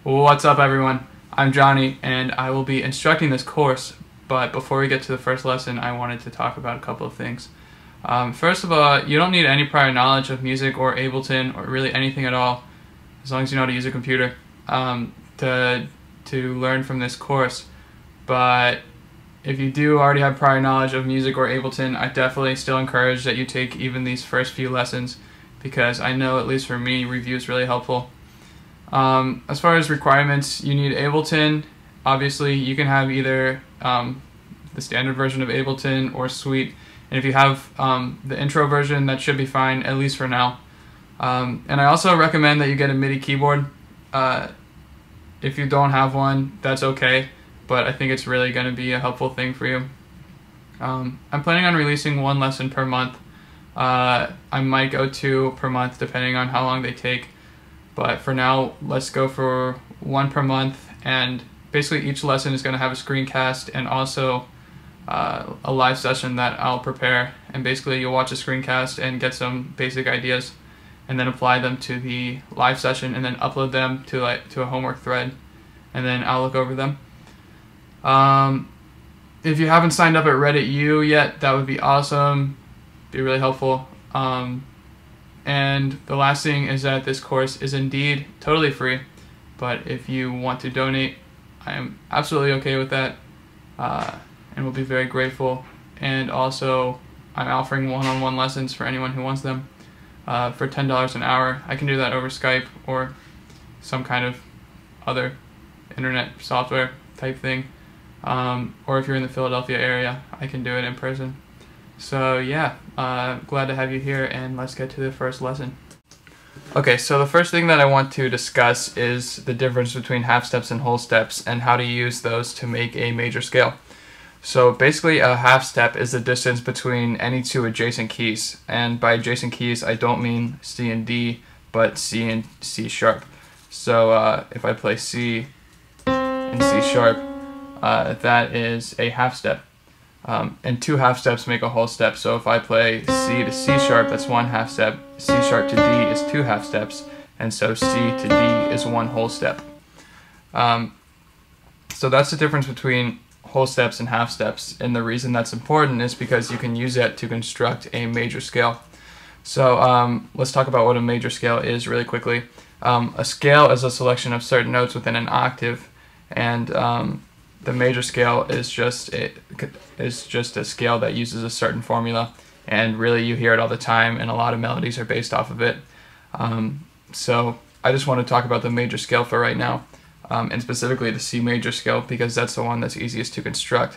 What's up, everyone? I'm Johnny, and I will be instructing this course, but before we get to the first lesson, I wanted to talk about a couple of things. First of all, you don't need any prior knowledge of music or Ableton, or really anything at all, as long as you know how to use a computer, to learn from this course. But if you do already have prior knowledge of music or Ableton, I definitely still encourage that you take even these first few lessons, because I know, at least for me, review is really helpful. As far as requirements, you need Ableton. Obviously, you can have either the standard version of Ableton or Suite, and if you have the intro version, that should be fine, at least for now. And I also recommend that you get a MIDI keyboard. If you don't have one, that's okay, but I think it's really going to be a helpful thing for you. I'm planning on releasing one lesson per month. I might go 2 per month depending on how long they take. But for now, let's go for 1 per month, and basically each lesson is going to have a screencast and also a live session that I'll prepare. And basically you'll watch a screencast and get some basic ideas, and then apply them to the live session, and then upload them to a homework thread, and then I'll look over them. If you haven't signed up at Reddit U yet, that would be awesome. Be really helpful. And the last thing is that this course is indeed totally free, but if you want to donate, I am absolutely okay with that, and will be very grateful. And also, I'm offering one-on-one lessons for anyone who wants them for $10 an hour. I can do that over Skype or some kind of other internet software type thing, or if you're in the Philadelphia area, I can do it in person. So yeah, glad to have you here, and let's get to the first lesson. Okay, so the first thing that I want to discuss is the difference between half steps and whole steps, and how to use those to make a major scale. So basically, a half step is the distance between any 2 adjacent keys, and by adjacent keys I don't mean C and D, but C and C sharp. So if I play C and C sharp, that is a half step. And 2 half steps make a whole step. So if I play C to C sharp, that's 1 half step. C sharp to D is 2 half steps, and so C to D is 1 whole step. So that's the difference between whole steps and half steps, and the reason that's important is because you can use it to construct a major scale. So let's talk about what a major scale is really quickly. A scale is a selection of certain notes within an octave, and the major scale is just a scale that uses a certain formula, and really you hear it all the time, and a lot of melodies are based off of it. So I just want to talk about the major scale for right now, and specifically the C major scale, because that's the one that's easiest to construct.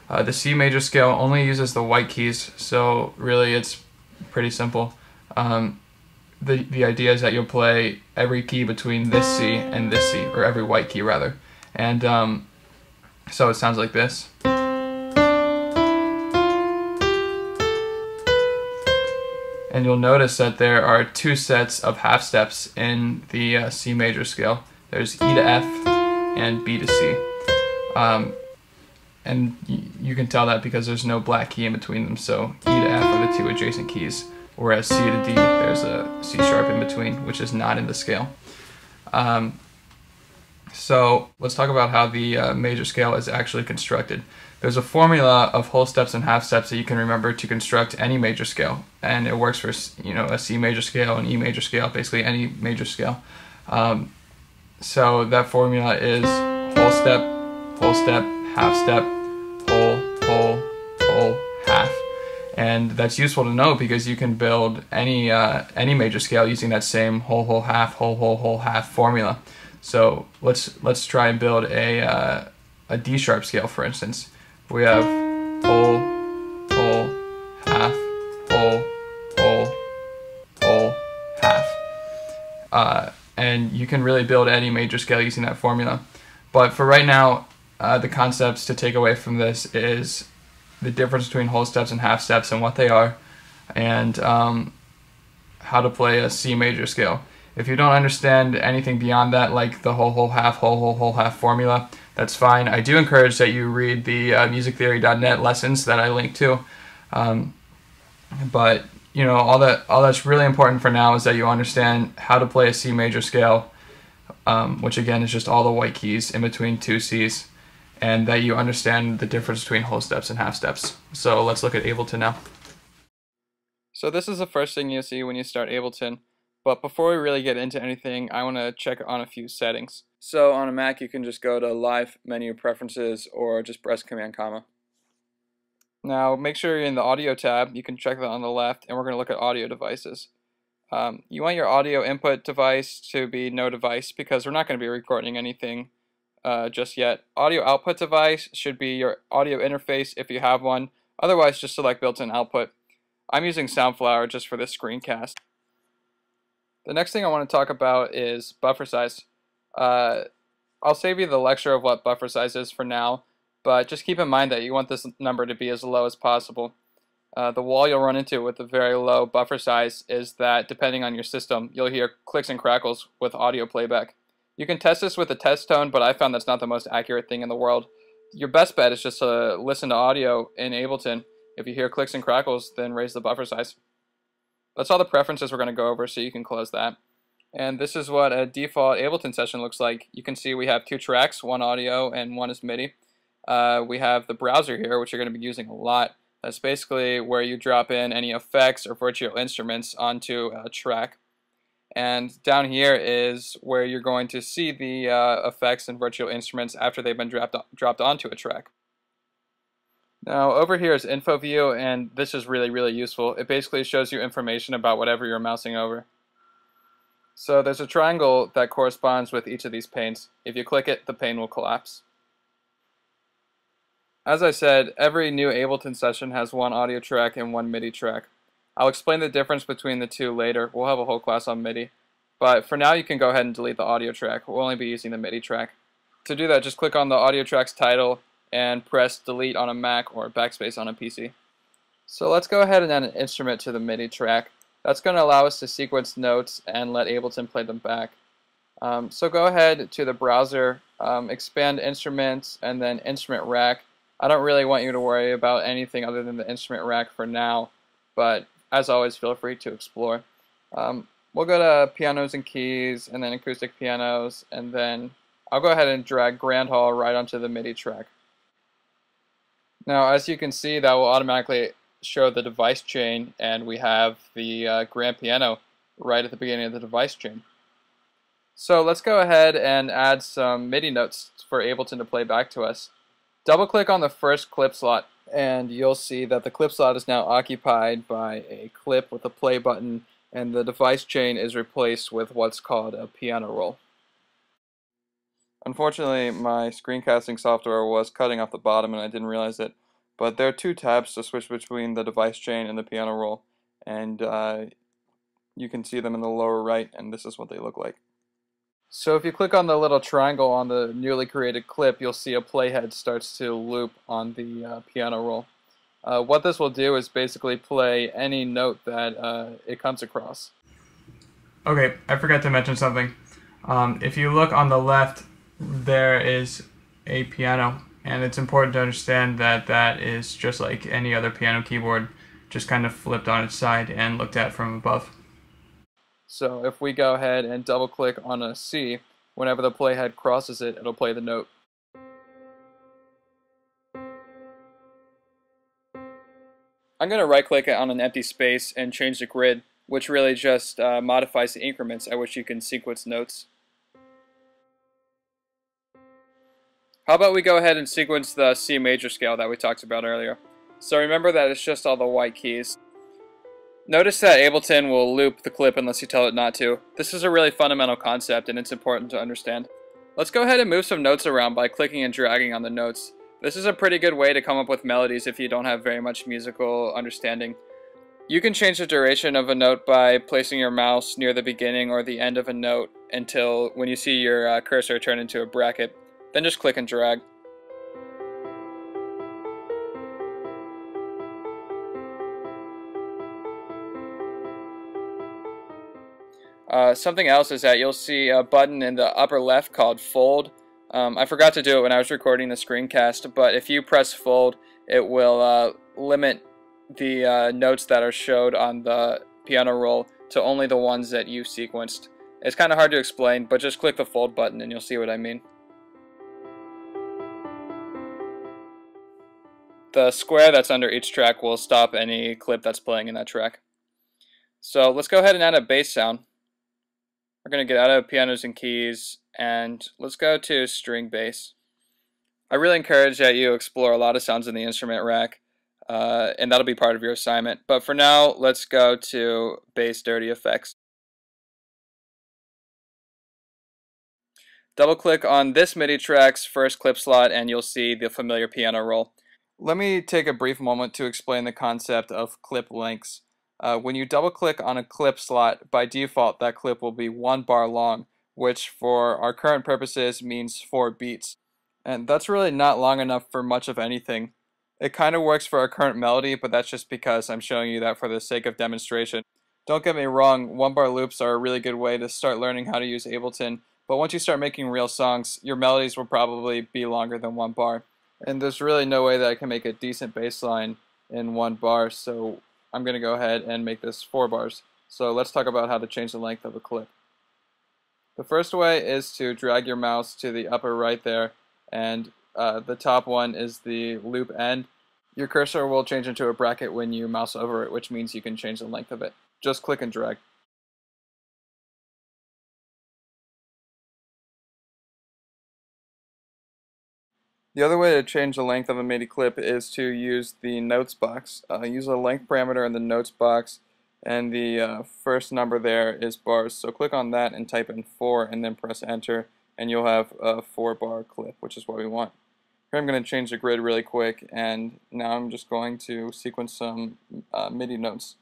The C major scale only uses the white keys, so really it's pretty simple. The idea is that you'll play every key between this C and this C, or every white key rather, and so it sounds like this. And you'll notice that there are 2 sets of half steps in the C major scale. There's E to F and B to C. And you can tell that because there's no black key in between them, so E to F are the 2 adjacent keys, whereas C to D, there's a C sharp in between, which is not in the scale. So let's talk about how the major scale is actually constructed. There's a formula of whole steps and half steps that you can remember to construct any major scale, and it works for a C major scale, an E major scale, basically any major scale. So that formula is whole step, half step, whole, half. And that's useful to know because you can build any major scale using that same whole, half formula. So let's try and build a D sharp scale, for instance. We have whole, half, whole, half. And you can really build any major scale using that formula. But for right now, the concepts to take away from this is the difference between whole steps and half steps and what they are, and how to play a C major scale. If you don't understand anything beyond that, like the whole, half formula, that's fine. I do encourage that you read the musictheory.net lessons that I link to. But you know, all that's really important for now is that you understand how to play a C major scale, which again is just all the white keys in between two Cs, and that you understand the difference between whole steps and half steps. So let's look at Ableton now. So this is the first thing you'll see when you start Ableton, but before we really get into anything, I want to check on a few settings. So on a Mac, you can just go to Live, Menu, Preferences, or just press Command Comma. Now make sure you're in the Audio tab. You can check that on the left, and we're going to look at audio devices. You want your audio input device to be no device because we're not going to be recording anything just yet. Audio output device should be your audio interface if you have one. Otherwise, just select built-in output. I'm using Soundflower just for this screencast. The next thing I want to talk about is buffer size. I'll save you the lecture of what buffer size is for now, but just keep in mind that you want this number to be as low as possible. The wall you'll run into with a very low buffer size is that, depending on your system, you'll hear clicks and crackles with audio playback. You can test this with a test tone, but I found that's not the most accurate thing in the world. Your best bet is just to listen to audio in Ableton. If you hear clicks and crackles, then raise the buffer size. That's all the preferences we're going to go over, so you can close that. And this is what a default Ableton session looks like. You can see we have two tracks, one audio and one is MIDI. We have the browser here, which you're going to be using a lot. That's basically where you drop in any effects or virtual instruments onto a track. And down here is where you're going to see the effects and virtual instruments after they've been dropped onto a track. Now over here is Info View, and this is really useful. It basically shows you information about whatever you're mousing over. So there's a triangle that corresponds with each of these panes. If you click it, the pane will collapse. As I said, every new Ableton session has one audio track and one MIDI track. I'll explain the difference between the two later. We'll have a whole class on MIDI. But for now, you can go ahead and delete the audio track. We'll only be using the MIDI track. To do that, just click on the audio track's title and press delete on a Mac or backspace on a PC. So let's go ahead and add an instrument to the MIDI track. That's going to allow us to sequence notes and let Ableton play them back. So go ahead to the browser, expand Instruments, and then Instrument Rack. I don't really want you to worry about anything other than the instrument rack for now, but as always, feel free to explore. We'll go to pianos and keys, and then acoustic pianos, and then I'll go ahead and drag Grand Hall right onto the MIDI track. Now, as you can see, that will automatically show the device chain, and we have the grand piano right at the beginning of the device chain. So let's go ahead and add some MIDI notes for Ableton to play back to us. Double-click on the first clip slot, and you'll see that the clip slot is now occupied by a clip with a play button, and the device chain is replaced with what's called a piano roll. Unfortunately, my screencasting software was cutting off the bottom and I didn't realize it, but there are two tabs to switch between the device chain and the piano roll, and you can see them in the lower right, and this is what they look like. So if you click on the little triangle on the newly created clip, you'll see a playhead starts to loop on the piano roll. What this will do is basically play any note that it comes across. Okay, I forgot to mention something. If you look on the left, there is a piano, and it's important to understand that that is just like any other piano keyboard, just kind of flipped on its side and looked at from above. So if we go ahead and double click on a C, whenever the playhead crosses it, it'll play the note. I'm going to right click on an empty space and change the grid, which really just modifies the increments at which you can sequence notes. How about we go ahead and sequence the C major scale that we talked about earlier. So remember that it's just all the white keys. Notice that Ableton will loop the clip unless you tell it not to. This is a really fundamental concept and it's important to understand. Let's go ahead and move some notes around by clicking and dragging on the notes. This is a pretty good way to come up with melodies if you don't have very much musical understanding. You can change the duration of a note by placing your mouse near the beginning or the end of a note until when you see your cursor turn into a bracket. Then just click and drag. Something else is that you'll see a button in the upper left called Fold. I forgot to do it when I was recording the screencast, but if you press Fold, it will limit the notes that are showed on the piano roll to only the ones that you sequenced. It's kind of hard to explain, but just click the fold button and you'll see what I mean. The square that's under each track will stop any clip that's playing in that track. So let's go ahead and add a bass sound. We're going to get out of pianos and keys, and let's go to string bass. I really encourage that you explore a lot of sounds in the instrument rack, and that'll be part of your assignment. But for now, let's go to bass dirty effects. Double click on this MIDI track's first clip slot and you'll see the familiar piano roll. Let me take a brief moment to explain the concept of clip lengths. When you double click on a clip slot, by default that clip will be 1 bar long, which for our current purposes means 4 beats. And that's really not long enough for much of anything. It kind of works for our current melody, but that's just because I'm showing you that for the sake of demonstration. Don't get me wrong, 1 bar loops are a really good way to start learning how to use Ableton, but once you start making real songs, your melodies will probably be longer than 1 bar. And there's really no way that I can make a decent bass line in 1 bar, so I'm going to go ahead and make this 4 bars. So let's talk about how to change the length of a clip. The first way is to drag your mouse to the upper right there, and the top one is the loop end. Your cursor will change into a bracket when you mouse over it, which means you can change the length of it. Just click and drag. The other way to change the length of a MIDI clip is to use the notes box. Use a length parameter in the notes box, and the first number there is bars. So click on that and type in 4 and then press enter, and you'll have a 4 bar clip, which is what we want. Here I'm going to change the grid really quick, and now I'm just going to sequence some MIDI notes.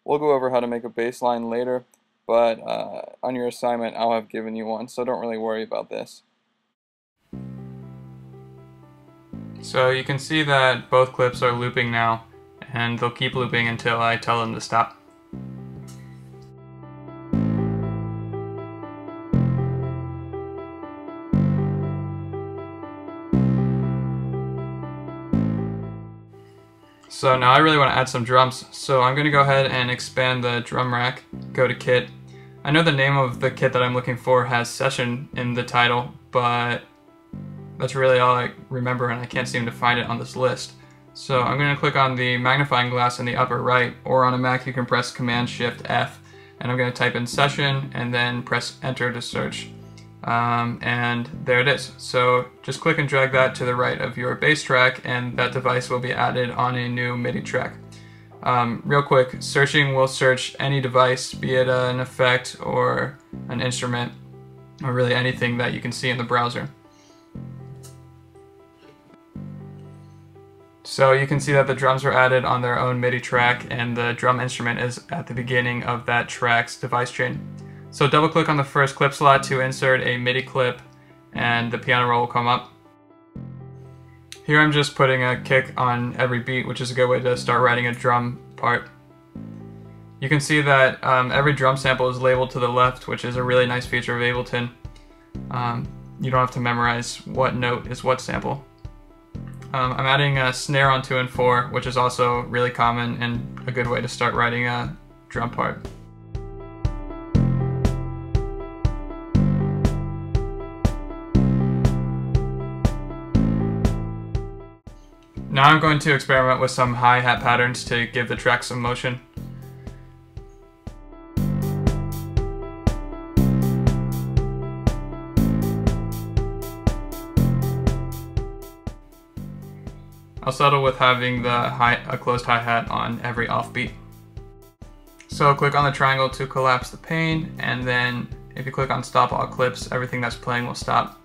We'll go over how to make a bass line later, but on your assignment I'll have given you one, so don't really worry about this. So you can see that both clips are looping now, and they'll keep looping until I tell them to stop. So now I really want to add some drums, so I'm going to go ahead and expand the drum rack, go to kit. I know the name of the kit that I'm looking for has session in the title, but that's really all I remember and I can't seem to find it on this list. So I'm going to click on the magnifying glass in the upper right, or on a Mac you can press Command-Shift-F, and I'm going to type in session and then press enter to search. And there it is. So just click and drag that to the right of your bass track and that device will be added on a new MIDI track. Real quick, searching will search any device, be it an effect or an instrument, or really anything that you can see in the browser. So you can see that the drums were added on their own MIDI track and the drum instrument is at the beginning of that track's device chain. So double click on the first clip slot to insert a MIDI clip and the piano roll will come up. Here I'm just putting a kick on every beat, which is a good way to start writing a drum part. You can see that every drum sample is labeled to the left, which is a really nice feature of Ableton. You don't have to memorize what note is what sample. I'm adding a snare on 2 and 4, which is also really common and a good way to start writing a drum part. Now I'm going to experiment with some hi-hat patterns to give the track some motion. I'll settle with having a closed hi-hat on every offbeat. So click on the triangle to collapse the pane, and then if you click on stop all clips, everything that's playing will stop.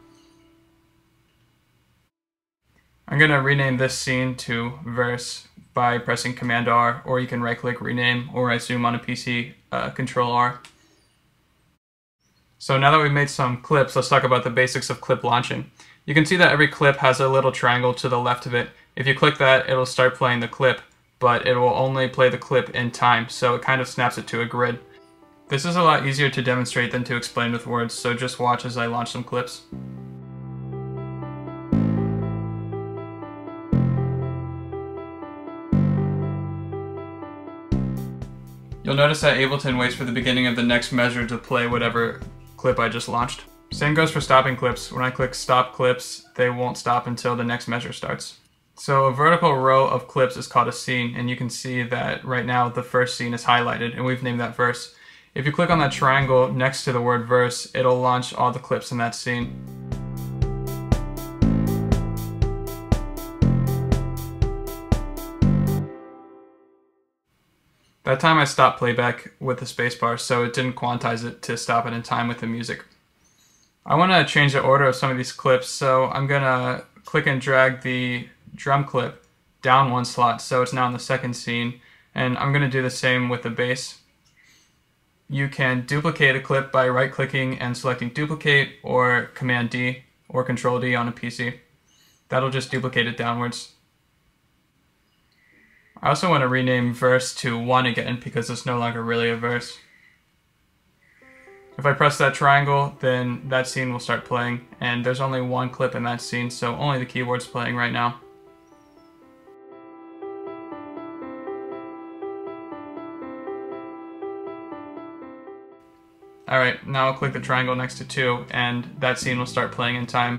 I'm going to rename this scene to verse by pressing Command R, or you can right click rename, or I zoom on a PC, Control R. So now that we've made some clips, let's talk about the basics of clip launching. You can see that every clip has a little triangle to the left of it. If you click that, it'll start playing the clip, but it will only play the clip in time, so it kind of snaps it to a grid. This is a lot easier to demonstrate than to explain with words, so just watch as I launch some clips. You'll notice that Ableton waits for the beginning of the next measure to play whatever clip I just launched. Same goes for stopping clips. When I click stop clips, they won't stop until the next measure starts. So a vertical row of clips is called a scene, and you can see that right now the first scene is highlighted, and we've named that verse. If you click on that triangle next to the word verse, it'll launch all the clips in that scene. That time I stopped playback with the spacebar, so it didn't quantize it to stop it in time with the music. I want to change the order of some of these clips, so I'm going to click and drag the drum clip down one slot so it's now in the second scene, and I'm going to do the same with the bass. You can duplicate a clip by right-clicking and selecting duplicate, or Command D or Control D on a PC. That'll just duplicate it downwards. I also want to rename verse to 1 again because it's no longer really a verse. If I press that triangle, then that scene will start playing, and there's only one clip in that scene, so only the keyboard's playing right now. Alright, now I'll click the triangle next to 2, and that scene will start playing in time.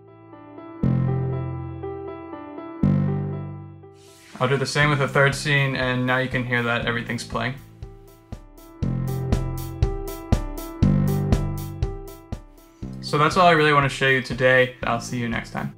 I'll do the same with the third scene, and now you can hear that everything's playing. So that's all I really want to show you today. I'll see you next time.